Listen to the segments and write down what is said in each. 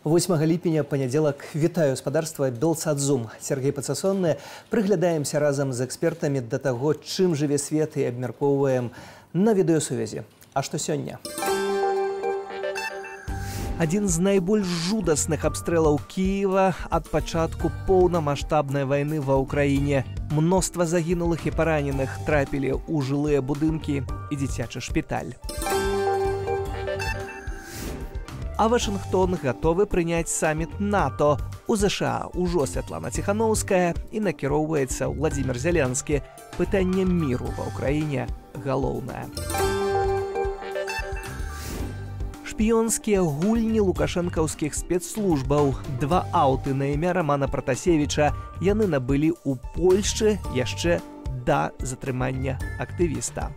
8 ліпеня, панядзелак, вітаю гаспадарства Белсадзум. Сергей Пацасонны. Прыглядаемся разам з экспертамі да таго, чым жыве свет і абмяркоўваем на відэасувязі. А што сёння? Адзін з найбольш жудасных абстрэлаў Кіева ад пачатку поўнамаштабнай вайны ва ўкраіне. Мноства загінулых і параненых трапілі ў жылыя будынкі і дзіцячы шпіталь. А Вашингтон гатовы прыняць саміт НАТО. У ЗША ўжо Святлана Ціхановская і накіроўваецца Владзімір Зялянскі. Пытанне міру ва ўкраіне галоўнае. Шпіёнскія гульні лукашэнкаўскіх спецслужбаў. 2 аўты на імя Романа Пратасевіча яны набылі ў Польшчы яшчэ да затрымання актывіста.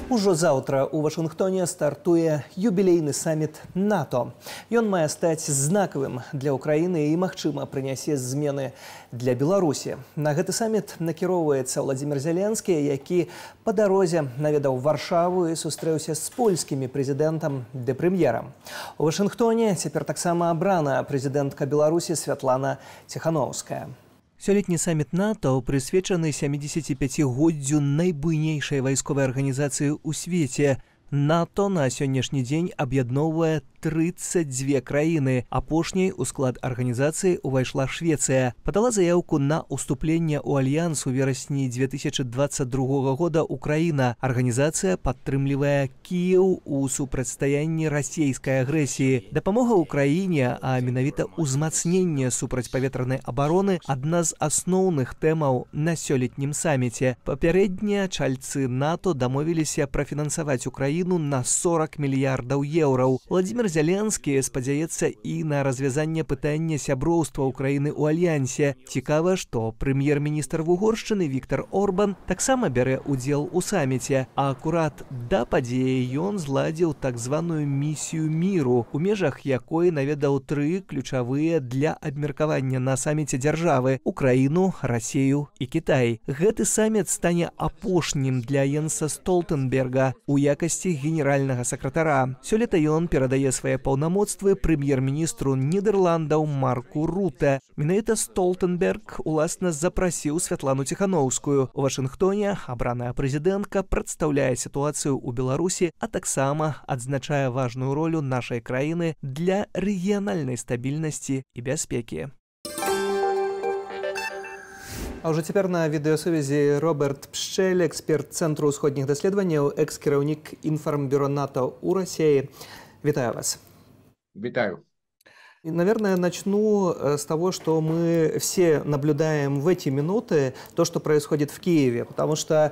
Ужо заўтра ў Вашынгтоне стартуе юбілейны саміт НАТО. Ён мае стаць знакавым для ўкраіны і, магчыма, прынясе змены для Беларусі. На гэты саміт накіроўваецца Владзімір Зялянскі, які па дарозе наведаў Варшаву і сустрэўся з польскімі прэзідэнтам ды прэм'ерам. У Вашынгтоне цяпер таксама абрана прэзідэнтка Беларусі Святлана Ціхановская. Сёлетні саміт НАТО прысвечаны 75-годдзю найбуйнейшай вайсковай арганізацыі ў свеце. НАТО на сённяшні дзень аб'ядноўвае 32 краіны. Апошняй у склад арганізацыі ўвайшла Швецыя. Падала заяўку на ўступленне ў альянс у верасні 2022 года Украіна. Арганізацыя падтрымлівае Кіеў у супрацьстаянні расійскай агрэсіі. Дапамога ўкраіне, а менавіта ўзмацненне супрацьпаветранай абароны – адна з асноўных тэмаў на сёлетнім саміце. Папярэднія чальцы НАТО дамовіліся прафінансаваць Украіну на 40 мільярдаў еўраў. Владзімір Зялянскі спадзяецца і на развязанне пытання сяброўства Украіны ў альянсе. Цікава, што прэм'ер-міністр Угоршчыны Віктор Орбан таксама бярэ ўдзел у саміце, а акурат да падзеі ён зладзіў так званую місію міру, у межах якой наведаў 3 ключавыя для абмеркавання на саміце дзяржавы – Украіну, Расію і Кітай. Гэты саміт стане апошнім для Йенса Столтенберга у якасці генеральнага сакратара. Сёлета ён перадае свае паўнамоцтвы прэм'ер-міністру Нідерландаў Марку Руте. Менавіта Столтенберг уласна запрасіў Святлану Ціхановскую. У Вашынгтоне абраная прэзідэнтка прадстаўляе сітуацыю ў Беларусі, а таксама адзначае важную ролю нашай краіны для рэгіянальнай стабільнасці і бяспекі. А ўжо цяпер на відэасувязі Роберт Пшчэль, эксперт Цэнтру ўсходніх даследаванняў, экс-кіраўнік інфармбюро НАТО ў Расіі. Вітаю вас. Витаю. И, наверное, начну с того, что мы все наблюдаем в эти минуты то, что происходит в Киеве, потому что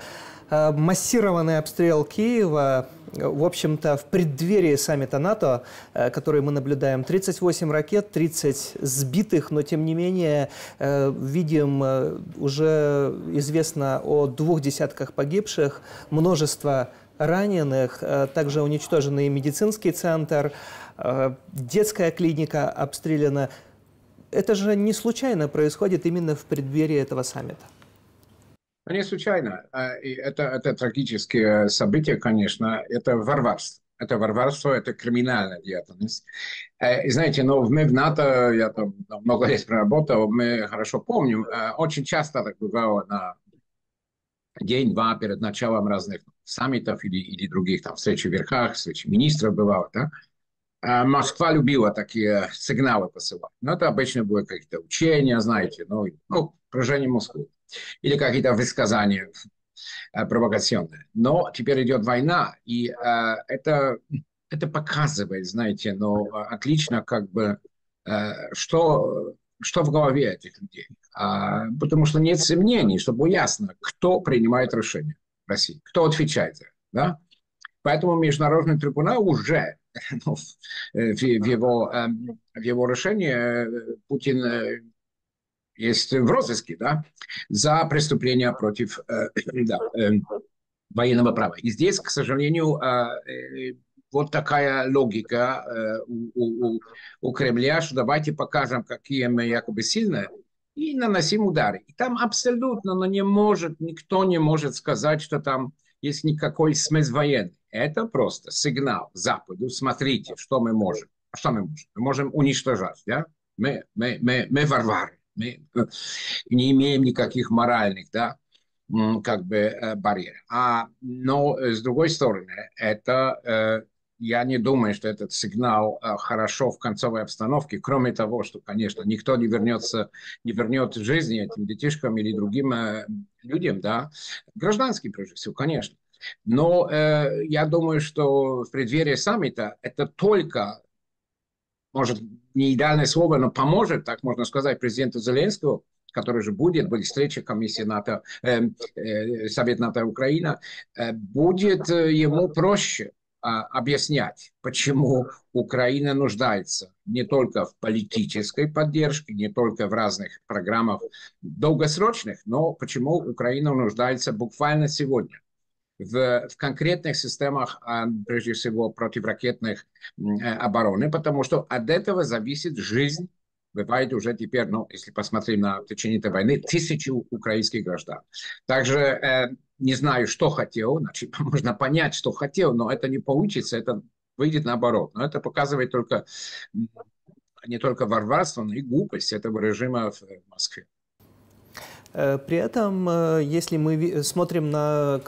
массированный обстрел Киева, в общем-то, в преддверии саммита НАТО, который мы наблюдаем, 38 ракет, 30 сбитых, но тем не менее видим, уже известно о 2 десятках погибших, множество раненых, также уничтоженный медицинский центр, детская клиника обстреляна. Это же не случайно происходит именно в преддверии этого саммита. Не случайно. Это трагические события, конечно. Это варварство. Это криминальная деятельность. И знаете, мы в НАТО, я там много лет проработал, мы хорошо помним, очень часто так бывало на день-два перед началом разных саммитов или других там встреч в верхах, встречи министров бывало, да? Москва любила такие сигналы посылать. Но это обычно были какие-то учения, знаете, поражение Москвы. Или какие-то высказания провокационные. Но теперь идет война, и это показывает, знаете, отлично как бы, что в голове этих людей. Потому что нет сомнений, чтобы было ясно, кто принимает решения в России, кто отвечает за это. Да? Поэтому Международный трибунал уже в его решении Путин есть в розыске, да, за преступления против военного права. И здесь, к сожалению, вот такая логика у Кремля, что давайте покажем, какие мы якобы сильные, и наносим удары. И там абсолютно никто не может сказать, что там есть никакой смысл военный. это просто сигнал Западу, смотрите, что мы можем. А что мы можем? Мы можем уничтожать, да? Мы варвары, мы не имеем никаких моральных, да, как бы барьеров. Но с другой стороны, я не думаю, что этот сигнал хорошо в концовой обстановке, кроме того, что, конечно, никто не вернется, не вернет жизни этим детишкам или другим людям, да, гражданским, прежде всего, конечно. Но я думаю, что в преддверии саммита это только, может, не идеальное слово, но поможет, так можно сказать, президенту Зеленскому, который же будет встреча комиссии НАТО, Совет НАТО Украина, будет ему проще объяснять, почему Украина нуждается не только в политической поддержке, не только в разных программах долгосрочных, но почему Украина нуждается буквально сегодня в конкретных системах, прежде всего, противоракетных обороны, потому что от этого зависит жизнь. Бывает уже теперь, ну, если посмотреть на течение этой войны, тысячи украинских граждан. Также не знаю, что хотел, значит, можно понять, что хотел, но это не получится, это выйдет наоборот. Но это показывает только не только варварство, но и глупость этого режима в Москве. При этом, если мы смотрим на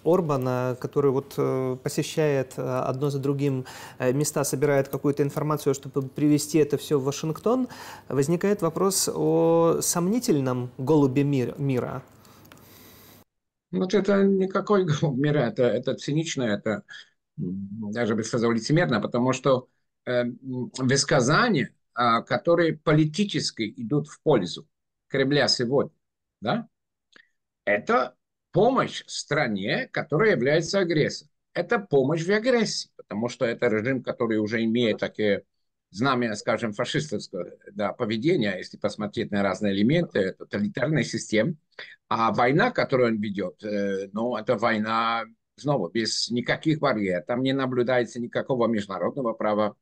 Орбана, который вот посещает одно за другим места, собирает какую-то информацию, чтобы привести это все в Вашингтон, возникает вопрос о сомнительном голубе мира. Ну, это никакой голубь мира, это цинично, это даже бы сказал лицемерно, потому что высказания, которые политически идут в пользу Кремля сегодня, да, это помощь стране, которая является агрессором. Это помощь в агрессии, потому что это режим, который уже имеет такие знамя, скажем, фашистского, да, поведения, если посмотреть на разные элементы тоталитарной системы. А война, которую он ведет, ну, это война, снова, без никаких барьеров. Там не наблюдается никакого международного права.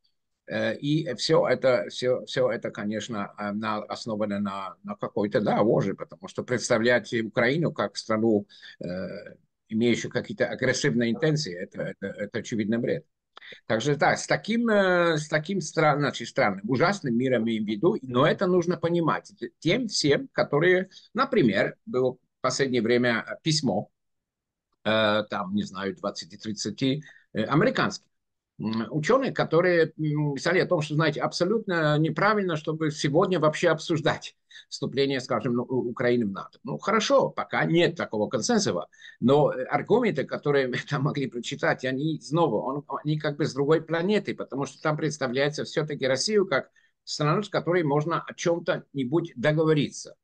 И все это, конечно, основано на какой-то, да, ложи, потому что представлять Украину как страну, имеющую какие-то агрессивные интенции, это очевидно бред. Также да, с таким странным, ужасным миром имеем в виду, но это нужно понимать тем всем, которые, например, было в последнее время письмо, там, не знаю, 20-30 американских ученые, которые писали о том, что, знаете, абсолютно неправильно, чтобы сегодня вообще обсуждать вступление, скажем, Украины в НАТО. Ну, хорошо, пока нет такого консенсуса, но аргументы, которые мы там могли прочитать, они снова, они как бы с другой планеты, потому что там представляется все-таки Россию как страну, с которой можно о чем-то-нибудь договориться.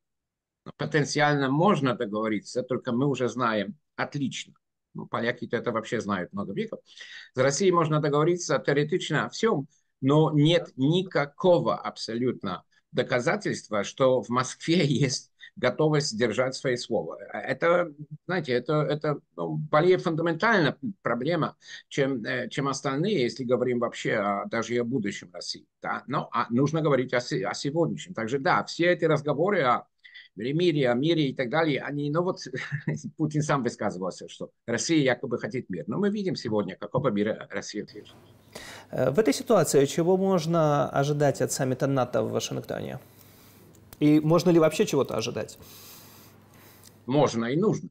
Потенциально можно договориться, только мы уже знаем отлично. Ну, поляки-то это вообще знают много веков. С Россией можно договориться теоретично о всем, но нет никакого абсолютно доказательства, что в Москве есть готовность держать свои слова. Это, знаете, это более фундаментальная проблема, чем остальные, если говорим вообще даже о будущем России. Да? Но нужно говорить о сегодняшнем. Также да, все эти разговоры о мире, о мире и так далее, они, ну вот, Путин сам высказывался, что Россия якобы хотит мир. Но мы видим сегодня, какого мира Россия хочет. В этой ситуации чего можно ожидать от саммита НАТО в Вашингтоне? И можно ли вообще чего-то ожидать? Можно и нужно.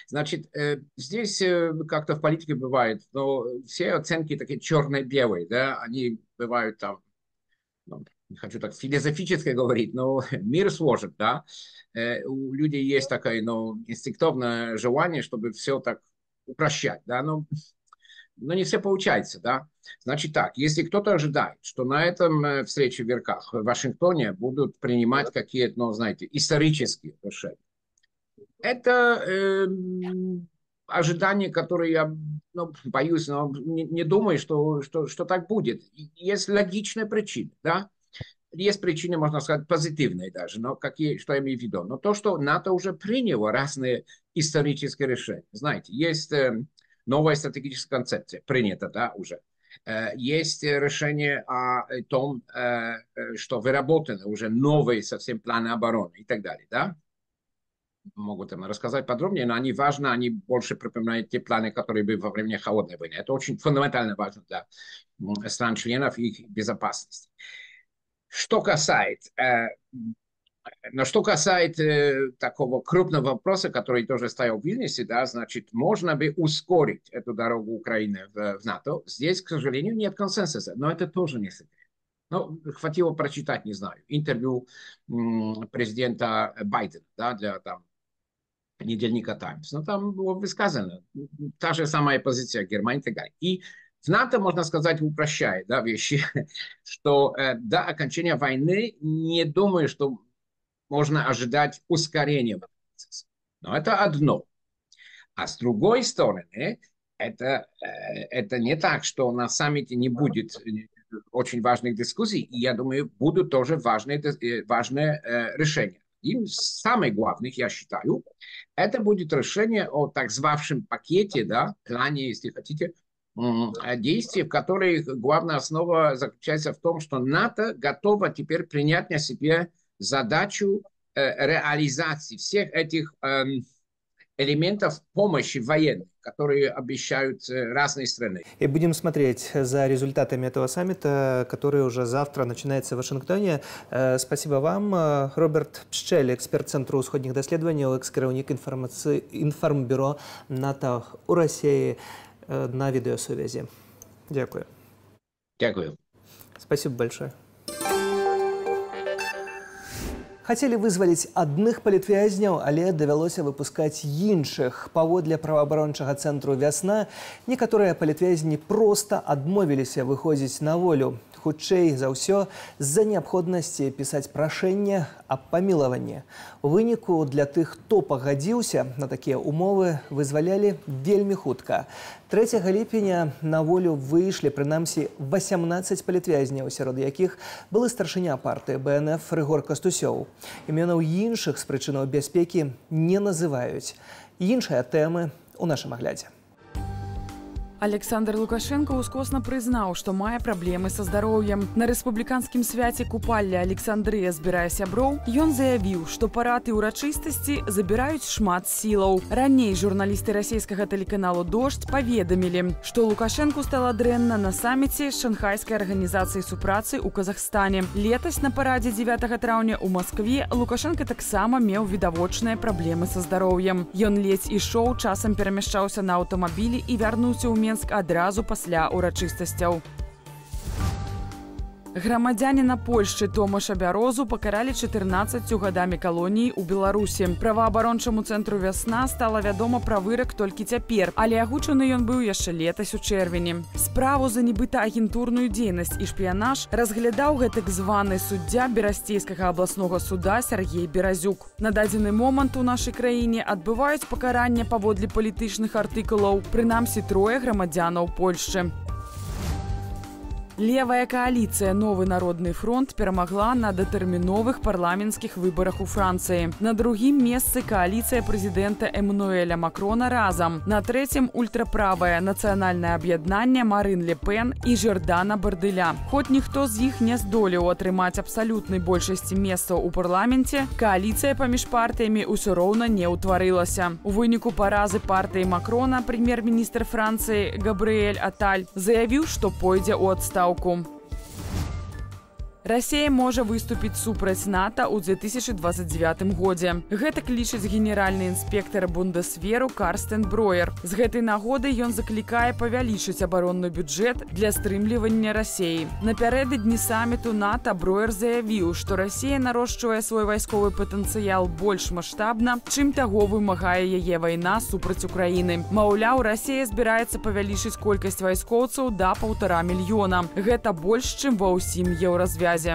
Значит, здесь как-то в политике бывает, но все оценки такие черно-белые, да, они бывают там, ну, не хочу так философически говорить, но мир сложен, да. У людей есть такое, ну, инстинктивное желание, чтобы все так упрощать, да, но не все получается, да. Значит так, если кто-то ожидает, что на этом встрече в Верхах в Вашингтоне будут принимать какие-то, ну, знаете, исторические решения, это ожидание, которое я, ну, боюсь, но не думаю, что так будет. Есть логичная причина, да. Есть причины, можно сказать, позитивные даже, но какие, что я имею в виду? Но то, что НАТО уже приняло разные исторические решения. Знаете, есть новая стратегическая концепция, принята, да, уже. Есть решение о том, что выработаны уже новые совсем планы обороны и так далее, да. могу там рассказать подробнее, но они важны, они больше припоминают те планы, которые были во время холодной войны. Это очень фундаментально важно для стран-членов и их безопасности. Что касается Но что касается такого крупного вопроса, который тоже стоял в Вильнюсе, да, значит, можно бы ускорить эту дорогу Украины в НАТО. Здесь, к сожалению, нет консенсуса, но это тоже не секрет. Ну, хватило прочитать, не знаю, интервью президента Байдена, да, для там, недельника «Таймс». Но там было высказано та же самая позиция Германии и так далее. И в НАТО, можно сказать, упрощает, да, вещи, что до окончания войны не думаю, что можно ожидать ускорения процесса. Но это одно. А с другой стороны, это не так, что на саммите не будет очень важных дискуссий. И я думаю, будут тоже важные решения. И самое главное, я считаю, это будет решение о так звавшем пакете, да, плане, если хотите, действий, в которых главная основа заключается в том, что НАТО готово теперь принять на себе задачу реализации всех этих элементов помощи военной, которые обещают разные страны. И будем смотреть за результатами этого саммита, который уже завтра начинается в Вашингтоне. Спасибо вам. Роберт Пшчель, эксперт Центру усходних исследований, экс-керівник информбюро НАТО у России на видеосвязи. Дякую. Дякую. Спасибо большое. Хацелі вызваліць адных палітвязняў, але давялося выпускаць іншых. Паводле праваабарончага цэнтру «Вясна» некаторыя палітвязні проста адмовіліся выходзіць на волю. Хутчэй за ўсё з-за неабходнасці пісаць прашэнне аб памілаванні. У выніку для тых, хто пагадзіўся на такія умовы, вызвалялі вельмі хутка. 3 ліпеня на волю выйшлі прынамсі 18 палітвязняў, сярод якіх былы старшыня партыі БНФ Рыгор Кастусёў. Імёнаў іншых з прычынаў бяспекі не называюць. Іншыя тэмы ў нашым аглядзе. Александр Лукашенко ускосна прызнаў, што мае праблемы са здароўем. На рэспубліканскім свяце купалля Александрыя збірае сяброў, ён заявіў, што парад і ўрачыстасці забіраюць шмат сілаў. Раней журналісты расійскага тэлеканалу «Дождь» паведамілі, што Лукашенку стала дрэнна на саміце з Шанхайскай арганізацыяй супрацы ў Казахстане. Летась на парадзе 9 траўня ў Маскве Лукашенко таксама меў відавочныя праблемы са здароўем. Ён ледзь ішоў, часам перамяшчаўся на аўтамабілі і вярнуўся ў Менск адразу пасля урачыстасцяў. Грамадзяніна Польшчы Томаша Бярозу пакаралі 14 гадамі калоніі ў Беларусі. Праваабарончаму цэнтру «Вясна» стала вядома пра вырак толькі цяпер, але агучаны ён быў яшчэ летась у чэрвені. Справу за нібыта агентурную дзейнасць і шпіянаж разглядаў гэтак званы суддзя Берасцейскага абласнога суда Сергей Беразюк. На дадзены момант у нашай краіне адбываюць пакаранне паводле палітычных артыкулаў, прынамсі 3 грамадзянаў Польшчы. Левая коалиция «Новый народный фронт» перамагла на датэрміновых парламенцкіх выбарах у Францыі. На другім месцы коалиция президента Эммануэля Макрона разам. На трэцім ультраправае нацыянальнае аб'яднанне Марин Ле Пен і Жордана Бардыля. Хоць ніхто з іх не здолеў атрымаць абсалютнай большасці месцаў у парламенце, коалиция паміж партыямі ўсё роўна не ўтварылася. У выніку паразы партыі Макрона прэм'ер-міністр Францыі Габрыэль Аталь заявіў, што пойдзе ў адстаўку. Россия можа выступіць супраць НАТО ў 2029 годзе. Гэтак лічыць генеральны інспектор Бундесверу Карстен Броер. З гэтай нагоды ён заклікае павялічыць абаронны бюджэт для стрымлівання Расіі. Напярэдадні саміту НАТО Броер заявіў, што Расія нарошчвае свой вайсковы патэнцыял больш маштабна, чым таго вымагае яе вайна супраць Украіны. Маўляў, Расія збіраецца павялічыць колькасць вайскоўцаў да 1,5 мільёна. Гэта больш, чым ва ўсім еўразвязе. А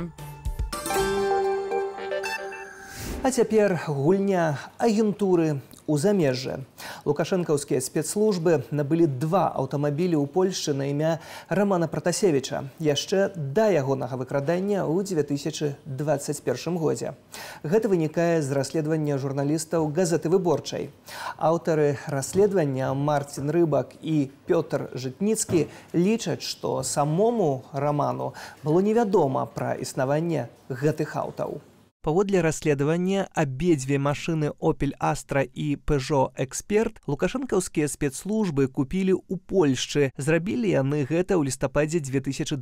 цяпер гульня агентуры у замежжы. Лукашэнкаўскія спецслужбы набылі 2 аўтамабілі ў Польшчы на імя Рамана Пратасевіча яшчэ да ягонага выкрадання ў 2021 годзе. Гэта вынікае з расследавання журналістаў газеты «Выборчай». Аўтары расследавання Марцін Рыбак і Пётр Жытніцкі лічаць, што самому Раману было невядома пра існаванне гэтых аўтаў. Паводле расследавання абедзве машыны Opel Astra і Peugeot Expert лукашэнкаўскія спецслужбы купілі ў Польшчы. Зрабілі яны гэта ў лістападзе 2020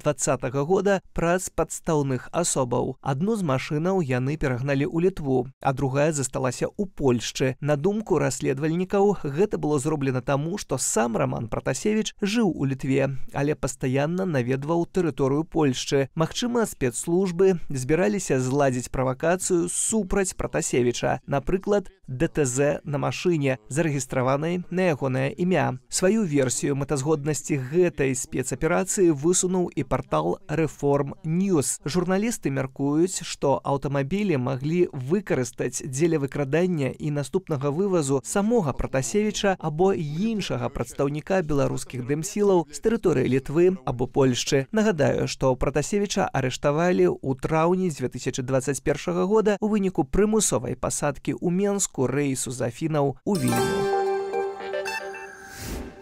года праз падстаўных асобаў. Адну з машынаў яны перагналі ў Літву, а другая засталася ў Польшчы. На думку расследавальнікаў, гэта было зроблена таму, што сам Роман Пратасевіч жыў у Літве, але пастаянна наведваў тэрыторыю Польшчы. Магчыма, спецслужбы збіраліся зладзіць правакацыю супраць Пратасевіча, напрыклад, ДТЗ на машыне, зарэгістраванай на ягонае імя. Сваю версію мэтазгоднасці гэтай спецаперацыі высунуў і партал Reform News. Журналісты мяркуюць, што аўтамабілі маглі выкарыстаць дзеля выкрадання і наступнага вывазу самога Пратасевіча або іншага прадстаўніка беларускіх дэмсілаў з тэрыторыі Літвы або Польшчы. Нагадаю, што Пратасевіча арыштавалі ў траўні 2021 года у выніку прымусовай пасадкі ў Менску рэйсу з Афінаў у Вільню.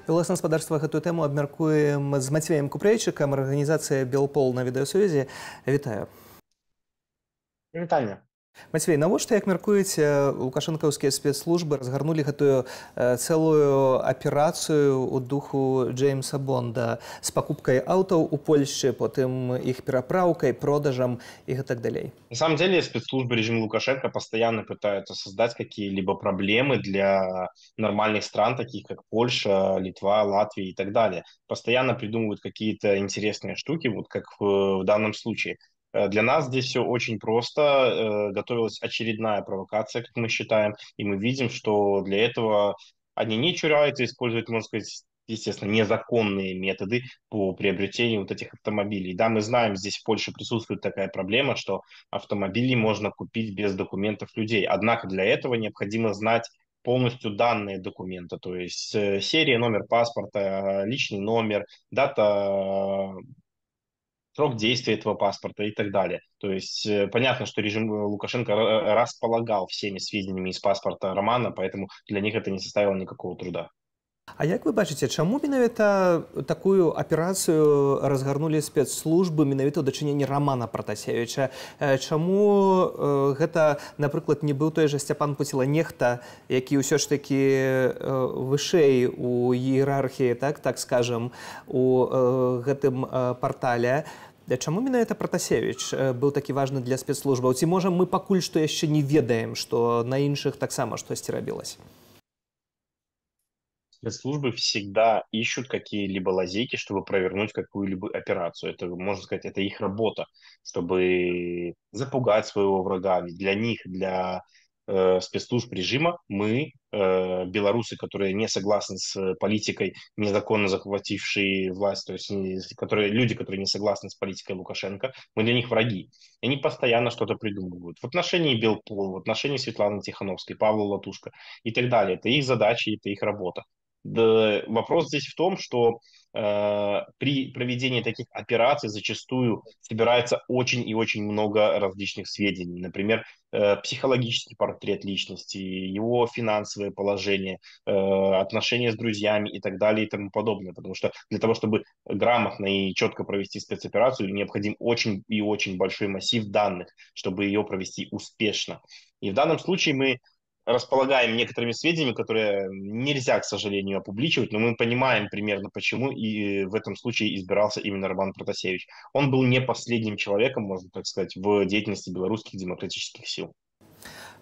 Беларускае гаспадарства гэтую тэму абмяркуем з Мацвеем Купрэйчыкам, арганізацыя Белпол на відэасувязі. Вітаю. Вітання. Мацвей, навошта, як мяркуеце, лукашэнкаўскія спецслужбы разгарнулі гэтую цэлую аперацыю ў духу Джеймса Бонда з пакупкай аўтаў у Польшчы, потым іх перапраўкай, продажам и так далей? На самом деле спецслужбы режима Лукашенко постоянно пытаются создать какие-либо проблемы для нормальных стран, таких как Польша, Литва, Латвия и так далее. Постоянно придумывают какие-то интересные штуки, вот как в данном случае. Для нас здесь все очень просто. Готовилась очередная провокация, как мы считаем, и мы видим, что для этого они не чураются использовать, можно сказать, естественно, незаконные методы по приобретению вот этих автомобилей. Да, мы знаем, здесь в Польше присутствует такая проблема, что автомобили можно купить без документов людей. Однако для этого необходимо знать полностью данные документа, то есть серия, номер паспорта, личный номер, дата, срок действия этого паспорта и так далее. То есть понятно, что режим Лукашенко располагал всеми сведениями из паспорта Романа, поэтому для них это не составило никакого труда. А як вы бачыце, чаму менавіта такую аперацыю разгарнулі спецслужбы менавіта ў дачыненні Романа Пратасевіча? Чаму гэта, напрыклад, не быў той жа Сцяпан Пуціла, нехта, які ўсё ж такі вышэй у іерархіі, так скажам, у гэтым партале? Чаму менавіта Пратасевіч быў такі важны для спецслужбаў? Ці можа мы пакуль што яшчэ не ведаем, што на іншых таксама штосьці рабілася? Спецслужбы всегда ищут какие-либо лазейки, чтобы провернуть какую-либо операцию. Это, можно сказать, это их работа, чтобы запугать своего врага. Ведь для них, для спецслужб режима, мы, белорусы, которые не согласны с политикой, незаконно захватившие власть, то есть люди, которые не согласны с политикой Лукашенко, мы для них враги. И они постоянно что-то придумывают. В отношении Белпол, в отношении Светланы Тихановской, Павла Латушко и так далее. Это их задача, это их работа. Да, вопрос здесь в том, что при проведении таких операций зачастую собирается очень и очень много различных сведений. Например, психологический портрет личности, его финансовое положение, отношения с друзьями и так далее и тому подобное. Потому что для того, чтобы грамотно и четко провести спецоперацию, необходим очень и очень большой массив данных, чтобы ее провести успешно. И в данном случае мы располагаем некоторыми сведениями, которые нельзя, к сожалению, опубличивать, но мы понимаем примерно почему и в этом случае избирался именно Роман Пратасевич. Он был не последним человеком, можно так сказать, в деятельности белорусских демократических сил.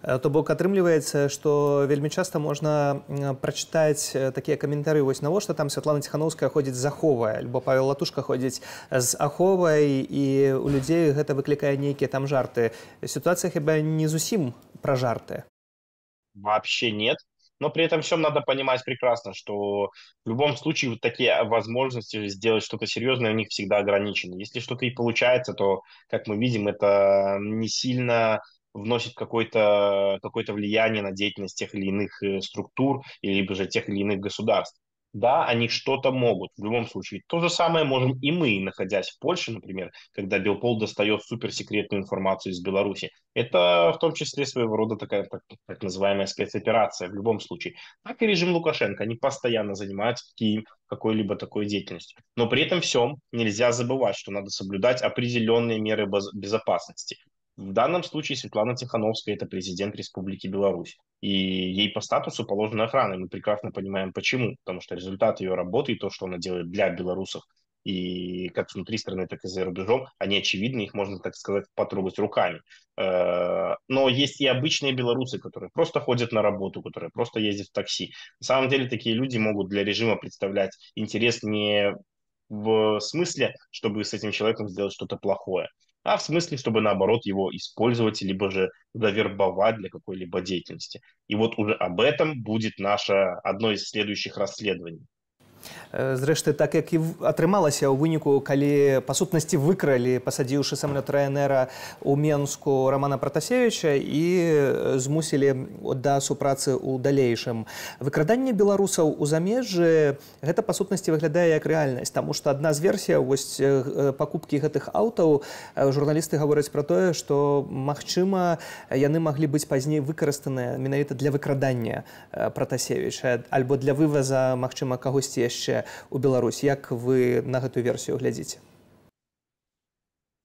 То бок атрымліваецца, што вельмі часта можна прачытаць такія каментары, вось навошта там Святлана Тихановская ходзіць з аховай, альбо Павел Латушка ходзіць з аховай, і у людзей гэта выклікае нейкія там жарты. Сітуацыя хіба не зусім пра жарты? Вообще нет. Но при этом всем надо понимать прекрасно, что в любом случае вот такие возможности сделать что-то серьезное у них всегда ограничены. Если что-то и получается, то, как мы видим, это не сильно вносит какое-то влияние на деятельность тех или иных структур, либо же тех или иных государств. Да, они что-то могут в любом случае. То же самое можем и мы, находясь в Польше, например, когда Белпол достает суперсекретную информацию из Беларуси. Это в том числе своего рода такая так называемая спецоперация в любом случае. Так и режим Лукашенко. Они постоянно занимаются какой-либо такой деятельностью. Но при этом всем нельзя забывать, что надо соблюдать определенные меры безопасности. В данном случае Светлана Тихановская – это президент Республики Беларусь. И ей по статусу положена охрана. И мы прекрасно понимаем, почему. Потому что результат ее работы и то, что она делает для белорусов, и как внутри страны, так и за рубежом, они очевидны, их можно, так сказать, потрогать руками. Но есть и обычные белорусы, которые просто ходят на работу, которые просто ездят в такси. На самом деле такие люди могут для режима представлять интерес не в смысле, чтобы с этим человеком сделать что-то плохое, а в смысле, чтобы наоборот его использовать, либо же завербовать для какой-либо деятельности. И вот уже об этом будет наше одно из следующих расследований. Зрэшты, так як і атрымалася ў выніку, калі па сутнасці выкралі, пасадзіўшы самалёт Ryanair у Менску Романа Пратасевіча і змусілі да супрацы ў далейшым. Выкраданне беларусаў у замежжы гэта па сутнасці выглядае як рэальнасць, таму што адна з версій вось пакупкі гэтых аўтаў, журналісты гавораць пра тое, што магчыма яны маглі быць пазней выкарыстаныя менавіта для выкрадання Пратасевіча альбо для вываза, магчыма, кагосьці яшчэ у Беларусь. Як вы на эту версию глядите?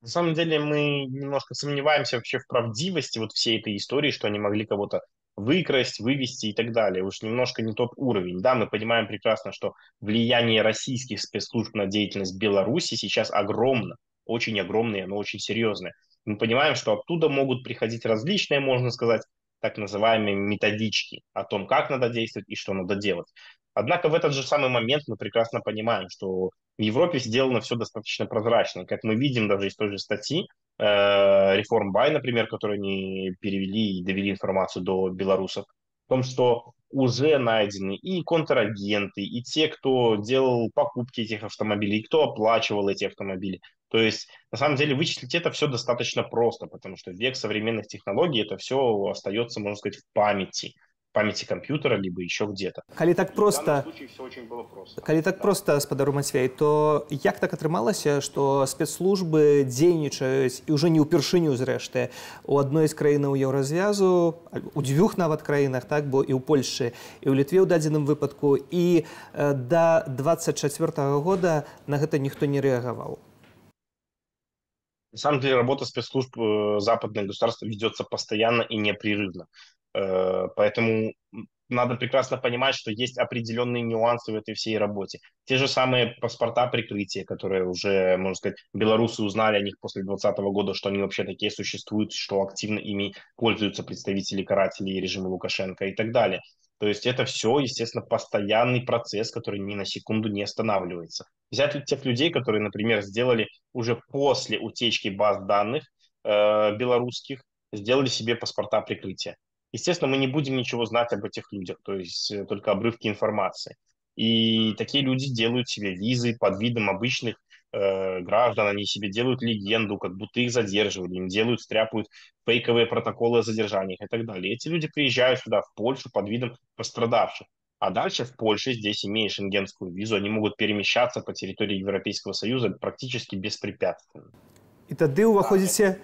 На самом деле мы немножко сомневаемся вообще в правдивости вот всей этой истории, что они могли кого-то выкрасть, вывести и так далее. Уж немножко не тот уровень. Да, мы понимаем прекрасно, что влияние российских спецслужб на деятельность Беларуси сейчас огромно, очень огромное, но очень серьезное. Мы понимаем, что оттуда могут приходить различные, можно сказать, так называемые методички о том, как надо действовать и что надо делать. Однако в этот же самый момент мы прекрасно понимаем, что в Европе сделано все достаточно прозрачно. Как мы видим даже из той же статьи Reform Buy, например, которую они перевели и довели информацию до белорусов, в том, что уже найдены и контрагенты, и те, кто делал покупки этих автомобилей, и кто оплачивал эти автомобили. То есть, на самом деле, вычислить это все достаточно просто, потому что в век современных технологий это все остается, можно сказать, в памяти компьютера, либо еще где-то. Калі так просто, в случае все очень было просто. Калі так просто, спадару Мацвей, то як так атрымалася, што спецслужбы дзейнічаюць, і ўжо не ўпершыню зрэшты, у адной з краінаў Еўразвязу, у дзвюх нават краінах, так, бо і ў Польшчы, і ў Літве ў дадзеным выпадку, і да 24-го года на гэта ніхто не рэагаваў? На самом деле работа спецслужб западных государств ведется постоянно и непрерывно. Поэтому надо прекрасно понимать, что есть определенные нюансы в этой всей работе. Те же самые паспорта прикрытия, которые уже, можно сказать, белорусы узнали о них после 2020 года, что они вообще такие существуют, что активно ими пользуются представители карателей режима Лукашенко и так далее. То есть это все, естественно, постоянный процесс, который ни на секунду не останавливается. Взять тех людей, которые, например, сделали уже после утечки баз данных белорусских, сделали себе паспорта прикрытия. Естественно, мы не будем ничего знать об этих людях, то есть только обрывки информации. И такие люди делают себе визы под видом обычных граждан, они себе делают легенду, как будто их задерживали, им делают, стряпают фейковые протоколы о задержаниях и так далее. Эти люди приезжают сюда, в Польшу, под видом пострадавших. А дальше в Польше, здесь имея шенгенскую визу, они могут перемещаться по территории Европейского Союза практически беспрепятственно. І тады ўваходзіце,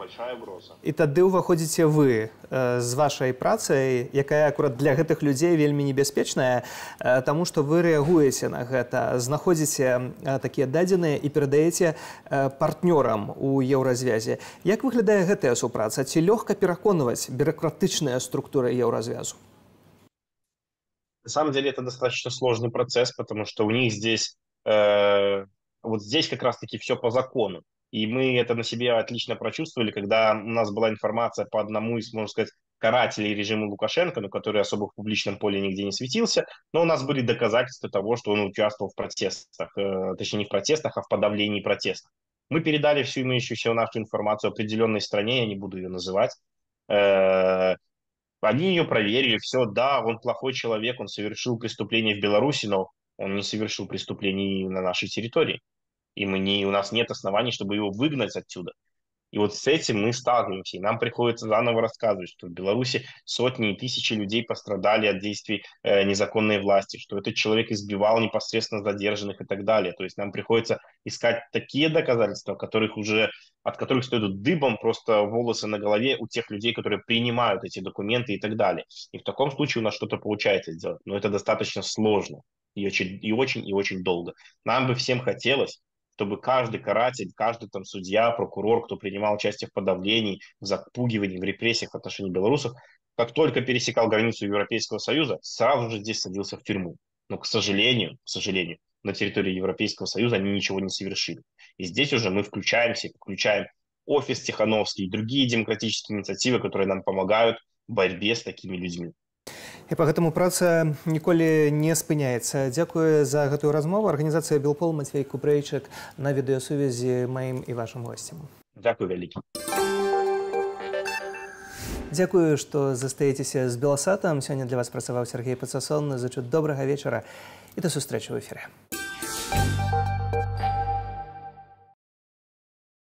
і тады ўваходзіце вы з вашай працай, якая акурат для гэтых людзей вельмі небяспечная, таму што вы рэагуеце на гэта, знаходзіце такія дадзеныя і перадаеце партнёрам у Еўразвязе. Як выглядае гэтая супраца? Ці лёгка пераконваць бюрократычныя структуры Еўразвязу? На самом деле это достаточно сложный процесс, потому что у них здесь, вот здесь как раз-таки все по закону. И мы это на себе отлично прочувствовали, когда у нас была информация по одному из, можно сказать, карателей режима Лукашенко, но который особо в публичном поле нигде не светился, но у нас были доказательства того, что он участвовал в протестах, точнее не в протестах, а в подавлении протестов. Мы передали всю имеющуюся нашу информацию определенной стране, я не буду ее называть. Они ее проверили, все, да, он плохой человек, он совершил преступление в Беларуси, но он не совершил преступлений на нашей территории. И у нас нет оснований, чтобы его выгнать отсюда. И вот с этим мы сталкиваемся. И нам приходится заново рассказывать, что в Беларуси сотни и тысячи людей пострадали от действий незаконной власти, что этот человек избивал непосредственно задержанных и так далее. То есть нам приходится искать такие доказательства, от которых стоят дыбом просто волосы на голове у тех людей, которые принимают эти документы и так далее. И в таком случае у нас что-то получается сделать. Но это достаточно сложно и очень долго. Нам бы всем хотелось, чтобы каждый каратель, каждый там судья, прокурор, кто принимал участие в подавлении, в запугивании, в репрессиях в отношении белорусов, как только пересекал границу Европейского Союза, сразу же здесь садился в тюрьму. Но, к сожалению, на территории Европейского Союза они ничего не совершили. И здесь уже мы включаем офис Тихановский и другие демократические инициативы, которые нам помогают в борьбе с такими людьми. І па гэтаму праца ніколі не спыняецца. Дзякую за гэтую размову. Арганізацыя Белпол, Матвей Купрэйчык на відэасувязі маім і вашым госцям. Дзякую вялікі. Дзякую, што застаецеся з Беласатам. Сёння для вас працаваў Сергей Пацасон. Зычу добрага вечара і да сустрэчы ў эфіры.